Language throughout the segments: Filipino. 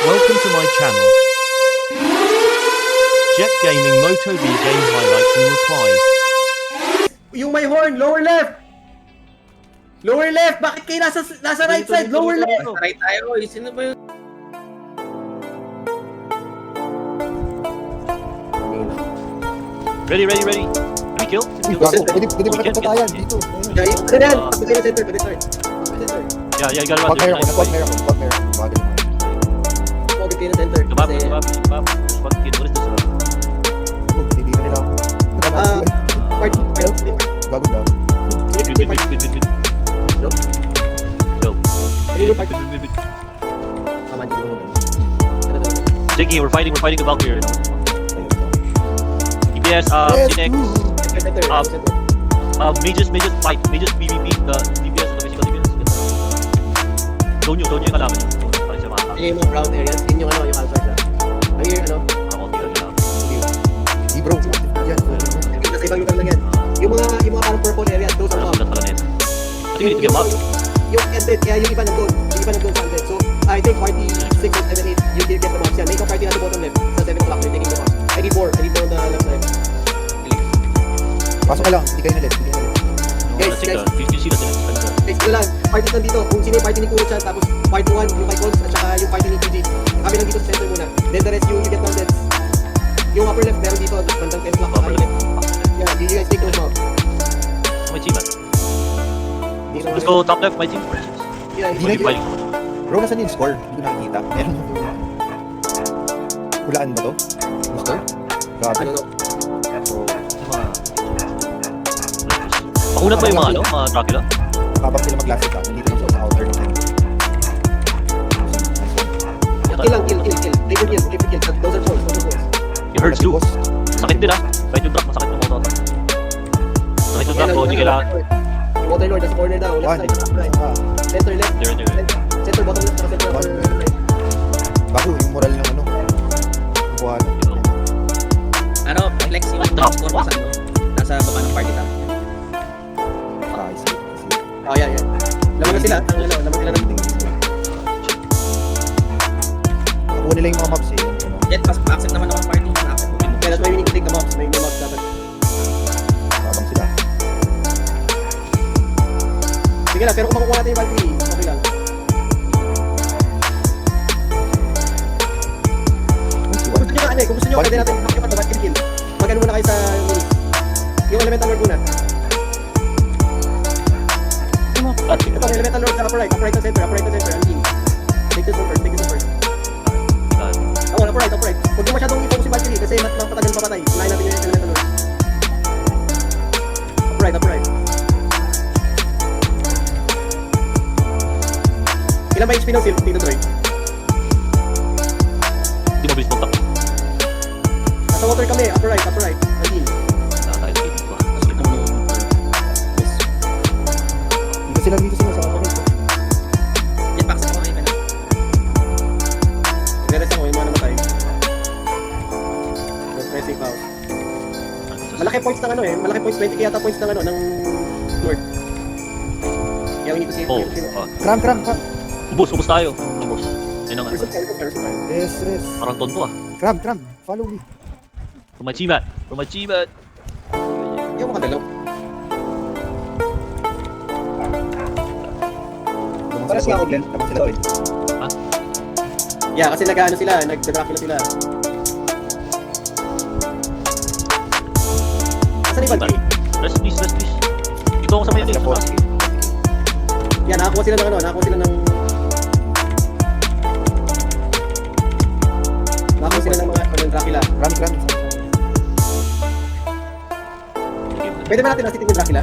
Welcome to my channel. Jet Gaming Moto V game highlights and replies. Yung may horn, lower left! Lower left! Bakit kayo nasa right side? Lower left! Right tayo. Sino ba yun? Ready. Can we kill? Gago, pwede mo na pagkatayan dito. Ano yan? Takbo kayo center, pwede start. Yeah, you gotta Pag run. meron ko. Bagay naman. Pwede kayo na center. Tumab. Kasi, What kinulit sa Hindi na nila ako. part, Gago daw. Jiggy, we're fighting the Valkyrie. EPS, Cinex, mages fight, mages PvP, the DPS, the physical DPS. Don't you yung kalaban nyo. Para siya makakak. yung mga brown areas, yun yung yung alpha siya. Ang yung Ako, hindi ka Di bro. Yan. nasa ibang lugar lang yan. Yung mga parang purple areas, those are kalaban. mob. Pala net. I think we need to get mob. Yung ended, kaya yung iba nandun. Yung iba nandun sa ended. So, I think party 6 and 7, 8, you can get the mobs yan. Make a party na sa bottom left. Sa 7 o'clock, you're taking the mobs. I need 4 on the left side. Pasok ka lang. Hindi kayo nalit. Guys, You see the Cinex. guys, ito lang. Party nandito. Kung sino yung party ni Kuro-chan, tapos party 1, yung Icons, at saka yung party ni PG. Kami lang dito sa center muna. Then the rest, you get down deads. Yung upper left, meron dito. Bandang 10 o'clock. Upper left. Yeah, you guys take those mobs. My team, man. Dito Let's go top left, my team. Yeah, Hindi What are you na- fighting? Bro, nasan yung score? Hindi ko nakikita. Meron mo doon. Hulaan ba to? Yung score? Grabe. I don't know. Pakunat ba yung mga mga Dracula? Kapag sila mag-last hit nandito lang sa outer ng time. Kill lang, kill. Take your kill. Those are falls. You heard too. Sakit din ah. Kahit yung drop, masakit yung motor. Sakit yung drop, so hindi kailangan. Waterlord, nasa corner daw. Left side, right. Center left. There. Center bottom left, center upper right. Bago, yung moral ng ano. Kuha na. Ano, flex yung score mo sa ano? Nasa baba ng party top. I see. Oh, yeah. Laman na sila. Laman sila ng Nakuha nila yung mga mobs eh. Yung, ano, Jet, accept naman ako ng party. Accept. Yeah, that's why we need to take the mobs. May mobs dapat. habang sila. Sige lang, pero kung makukuha natin yung Valkyrie, okay lang. Kung gusto nyo ka, kung gusto nyo, pwede natin makikipag na kill. Mag-ano muna kayo sa yung elemental lord muna. Ito, elemental lord sa upper right to center, ang king. Take this one first. Upper right. Huwag nyo masyadong i-focus yung Valkyrie kasi matagal papatay. Unahin natin yung elemental lord. Upper right. Ilan ba HP ng seal, Tito Troy? Hindi mo bilis puntak. Nasa water kami, upper right. Again. Nakakain na dito. Dito sila sa outer. Jet, accept ako kayo na. Nagre-rest ako, yung mga namatay. Pressing pause. Malaki points ng 20 kaya points ng Lord. Kaya we need to save. Oh, Cram. ubos tayo. Ubos. Ayun ang ano. Rest. Parang tonto ah. Cram. Follow me. For my team. Yung mga dalaw. Para sila ako, Glenn. Tapos sila 20. Yeah, kasi nag-Dracula sila. Asan yung Valkyrie? Rest please. Dito ako sa may Sila 40. Yeah, nakakuha sila ng mga Dracula. Cram. Pwede ba natin nasitin yung Dracula?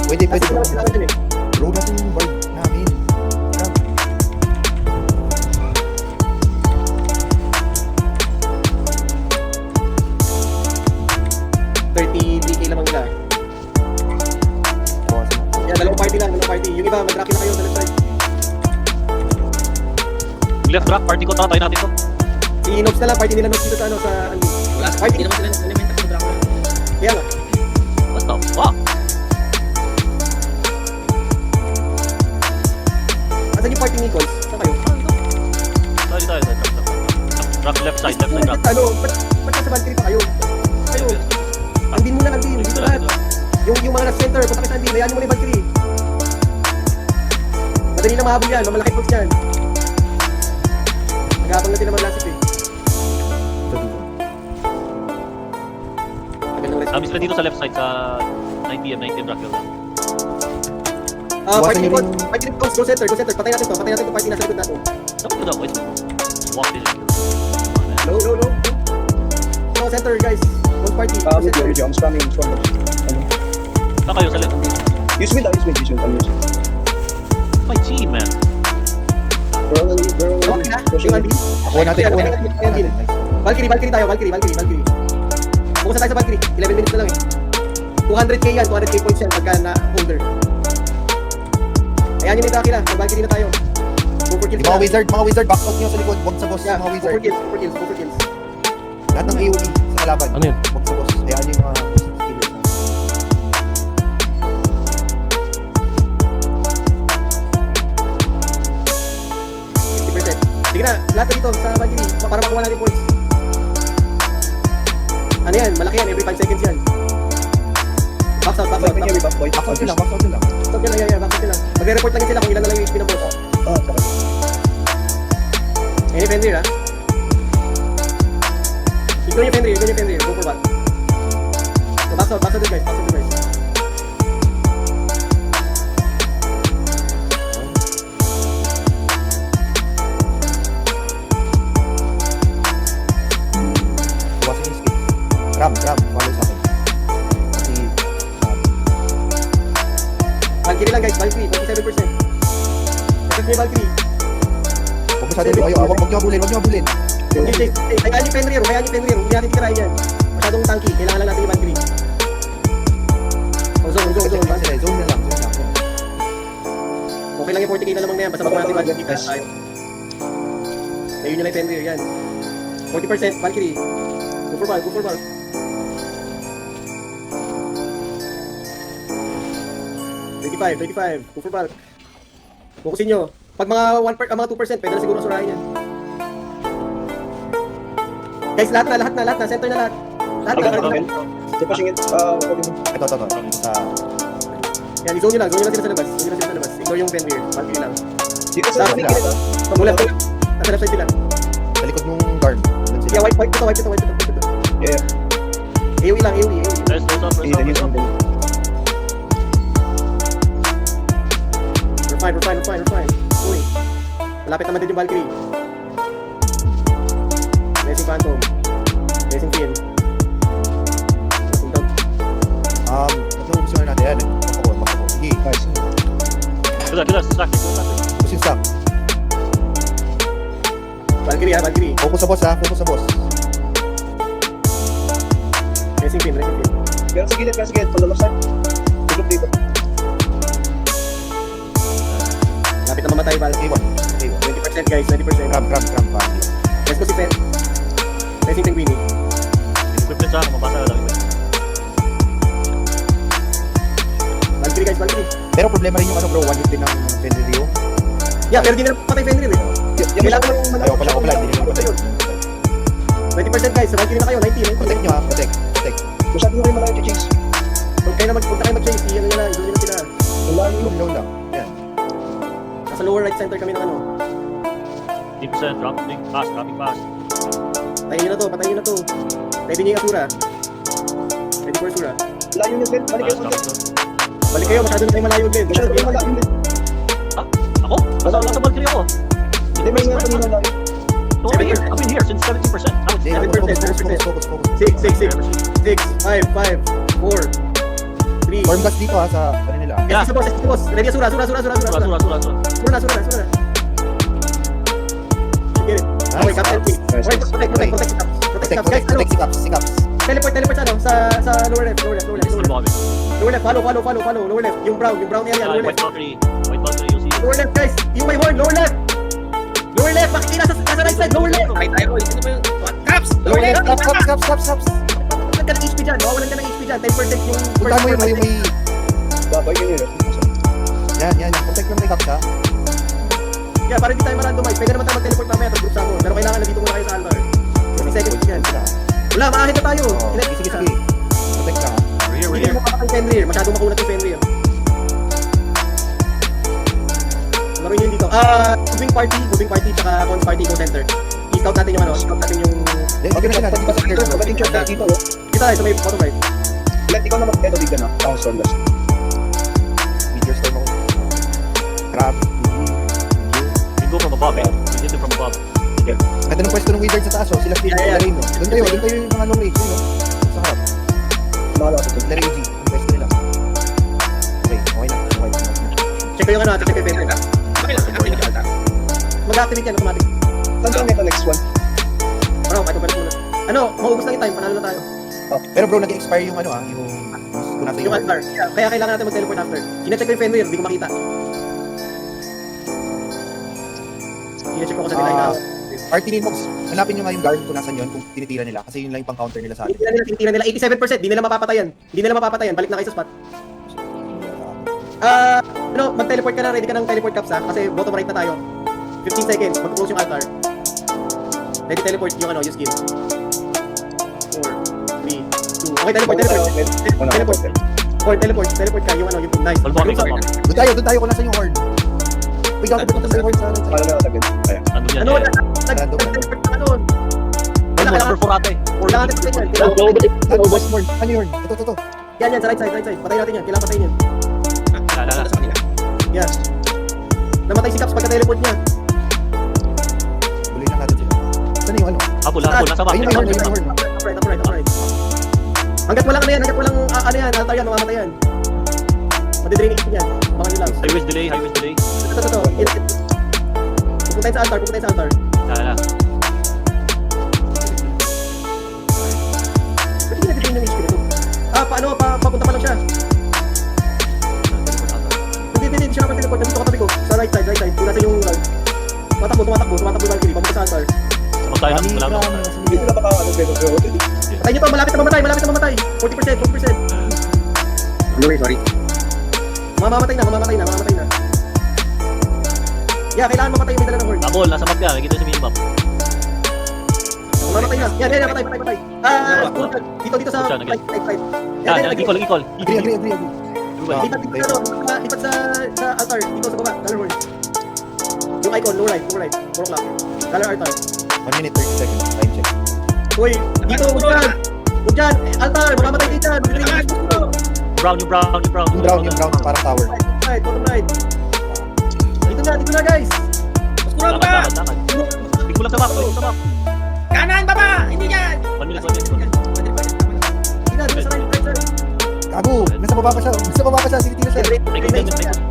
Pwede. Nasitin naman sila natin eh. Bro, natin yung bird namin. Cram. 30 DK lamang nila. Yeah, dalawang party. Yung iba, mag-Dracula kayo sa left side. Left track, party ko, tatay natin to. Si Nobs na lang, party nila Nobs dito sa Wala, hindi naman sila ng elemental sa Dracula. Kaya nga. Basta, wow! Asan yung party ni Cols? Saan kayo? Tayo. Rock left side rock. Ano, ba't nasa Valkyrie pa kayo? Kayo, andin muna, andin. Dito lahat. Yung mga nasa center, punta kayo sa andin. Hayaan nyo muna yung Valkyrie. Madali na mahabol yan, mamalaki points yan. Nag-aabang na sila mga lasip eh. Magandang rest. Kami sila dito sa left side sa 9pm rock hill. Party Nick Cones, go center. Patay natin to party nasa likod natin. Dapat ko daw, wait. Walk in. Low. Go center guys. One party. Go With center. you, I'm spamming from Saan kayo sa left? use mid, I'm using. My team, man. We're only Okay na, yung andin. Ako natin. Valkyrie tayo, Valkyrie. Bukas na tayo sa Valkyrie. 11 minutes na lang eh. 200k yan, 200k points yan pagka na-holder. Ayan yun yung Dracula, mag-Valkyrie na tayo. Go for kills. Mga wizard, back out nyo sa likod. Huwag sa boss, Yeah, mga go wizard. for kills. Lahat ng AoE sa kalaban. Ano yun? Huwag sa boss. Hayaan nyo yung mga skillers na. Sige na, lahat na dito sa Valkyrie para makuha natin points. Ano yan, malaki yan, every 5 seconds yan. Box out. Back point. Back out nyo lang. Stop yan lang, box out yan lang. Magre-report lang yan sila kung ilan na lang yung HP ng boss. Any Fenrir ha? Ignore yung Fenrir, go for back. So box out din guys. Bawasin yung skills. Ram, follow sa akin. Kasi, Valkyrie lang guys, Valkyrie, 27%. Effect mo yung Valkyrie. huwag masyadong kayo. Huwag nyo habulin. Hayaan yung Fenrir, huwag natin tirahin yan. Masyadong tanky, kailangan lang natin yung Valkyrie. Zone. Zone na lang. Okay lang yung 40k na lamang na yan, basta bago natin Valkyrie tayo. Ayun nyo lang yung Fenrir, yan. 40% Valkyrie. Go for ball. 25. Go for bulk. Focusin nyo. Pag mga 2%, pwede na siguro surahin yan. Guys, lahat na. Center na lahat. Lahat. They're pushing it. Ito. Yan, i-zone nyo lang sila sa labas. Ignore yung Fenrir. Valkyrie lang. Dito sa Sa gilid, Mulap. Nasa left side sila. Sa likod nung guard. Doon sila. Yeah, wipe ito. Yeah. AoE lang. Rest up. We're fine. Uy. Malapit naman din yung Valkyrie. Blessing Phantom. Blessing Fiend. Ito gusto na natin yan. Makapon. Sige. Nice. Good, stack. Push yung stack. Valkyrie. Focus sa boss. Blessing Fiend. Pero sa gilid, from the left side. Tulog dito. Lapit na mamatay, Val. A1. 20% guys, 20%. Ram. Let's go si Fen. Blessing Penguini. Equipment sa akin, mabasa na lang. Valkyrie. Pero problema rin yung bro. One hit din ng Fenrir. Yeah, pero di na patay Fenrir eh. Kailangan mo yung Ayaw pala. Hindi nila patay. 20% guys, sa Valkyrie na kayo, 90. Protect nyo ha. Protect. Masyado na kayo malayo to chase. Huwag kayo mag-chase, iyan nyo lang, iyan nyo sila. Low lang. Yan. Nasa lower right center kami ng ano. 10% dropping fast. Patayin nyo na to. Ready nyo yung Asura. Ready for Asura. Layo niya, Glenn. Balik kayo sa Glenn. Balik kayo, masyado na kayo malayo din. Masyado kayo malayo, Glenn. Ako? Basta lang sa Valkyrie ako. Hindi, may nga kanina layo. No, I've been here since 70%. Hindi, 7%. focus. 6, 5, 4, 3. Form gas dito ha sa ano nila. Yeah. Sa boss. Ready Asura. Sura. Sura. Get it. Okay, Captain P. Nice. Protect guys. Ano? Si Caps. Teleport sa ano? Sa lower left. Lower left. Follow. Lower left. Yung brown area. Lower White left. Valkyrie, you'll see it. Lower left guys. Yung may horn. Lower left. Makikita sa right side. Lower left. Ay tayo, sino ba yung Caps? Lower left. Caps. Mawawalan ka ng HP dyan. 10% yung Punta mo yung may... Babay yun yun. Yan. Protect lang may Caps ha. Yeah, para hindi tayo ma-randomize. Pwede naman tayo mag-teleport mamaya. Tapos group sa mo. Pero kailangan nandito muna kayo sa altar. Wala, maahit na tayo. Oh, sige, sige. Protect ka. We're Hindi here. mo papatay yung Fenrir. Masyadong makunat yung Fenrir. Laro nyo yun dito. Moving party, tsaka cons party, go center. I-scout natin yung ano, scout natin yung... Okay na natin pa sa clear. Maging short na dito, no? Kita tayo sa may bottom right. Let ikaw na mag-edo big na. Ang storm last. Meteor storm ako. Crab. We go from above, eh. We hit it from above. Ganda ng pwesto ng wizard sa taas, oh. Sila Steve, Yeah, yeah. sila Rain, oh. Doon tayo yung mga long range, yun, oh. Sa harap. Mga nasa ito. Sila Reggie, yung pwesto nila. Okay, okay na. Okay. Check ko yung ano, check ko yung Fenrir. Okay lang, activate yung altar. Mag-activate yan, automatic. Saan tayo nito next one? Ano, kahit balik muna. Ano, maubos lang yung time, panalo na tayo. Pero bro, nag-expire yung ano, yung kung nasa Yung altar. Kaya kailangan natin mag-teleport after. Kina-check ko yung Fenrir, hindi ko makita. Kina-check ko kasi nila Ah. yung Artinin Mox, hanapin nyo nga yung guard kung nasan yun, kung tinitira nila. Kasi yun lang yung pang-counter nila sa atin. Tinitingnan nila 87%, di nila mapapatayan. Di nila mapapatayan, balik na kayo sa spot. Ano, mag-teleport ka na, ready ka ng teleport caps ha, kasi bottom right na tayo. 15 seconds, mag-close yung altar. Ready teleport yung ano, yung skill. 4, 3, 2, okay, teleport. Teleport ka, yung ano, yung nice. Salvo kami, salvo kami. Doon tayo kung nasan yung horde. Uy, gawin ko sa horde sa right Paano side. na natagad? Ayan. Ano yan? Ano, eh? nag-teleport ka na doon. Ano, number 4 ate. Kailangan natin patayin yan. Ano, west horde? Ano yung horde? Ito. Yan, sa right side. Patayin natin yan, kailangan patayin yan. Punta sa kanila. Yan. Namatay si Caps pagka-teleport niya. Buloy lang natin sila. Saan yung ano? Habol, nasa back. Ayun yung horde. Upright. Hanggat walang ano yan, ano yan, altar yan, mamamatay yan. Madidrain yung yan, mga nila. Highways delay. Ito. Pupuntahin sa altar. Sana. Ba't hindi nadidrain yung HP na to? Paano, papunta pa lang siya. Hindi siya nakapag-teleport, nandito katabi ko, sa right side. Kung nasa yung guard. Tumatakbo yung Valkyrie, papunta sa altar. Sabag tayo ng malaman. Dito na baka ano pero Patayin nyo to, malapit na mamatay. 40%. Sorry. Mamamatay na. Yeah, kailangan mamatay yung may dala ng horde. Habol, nasa map ka. Nakikita sa minimap. Mamatay na. Yan, patay. Dito sa Pucha, right side. Yan, equal. Agree. Everybody. Lipat sa altar, dito sa baba, color horn. Yung icon, low right, 4 o'clock. Color altar. 1 minute 30 seconds. Time check. Uy, dito, huwag dyan, altar, mamamatay kayo dyan. Yung brown. Yung brown, parang tower. Bottom right. Dito na guys. Kurang ba? Lakad. Big mo lang sa map. Kanan, baba! Hindi yan! 1 minute. Dito sa right side. Gago! Nasa baba pa siya. Tinitira siya. Ready.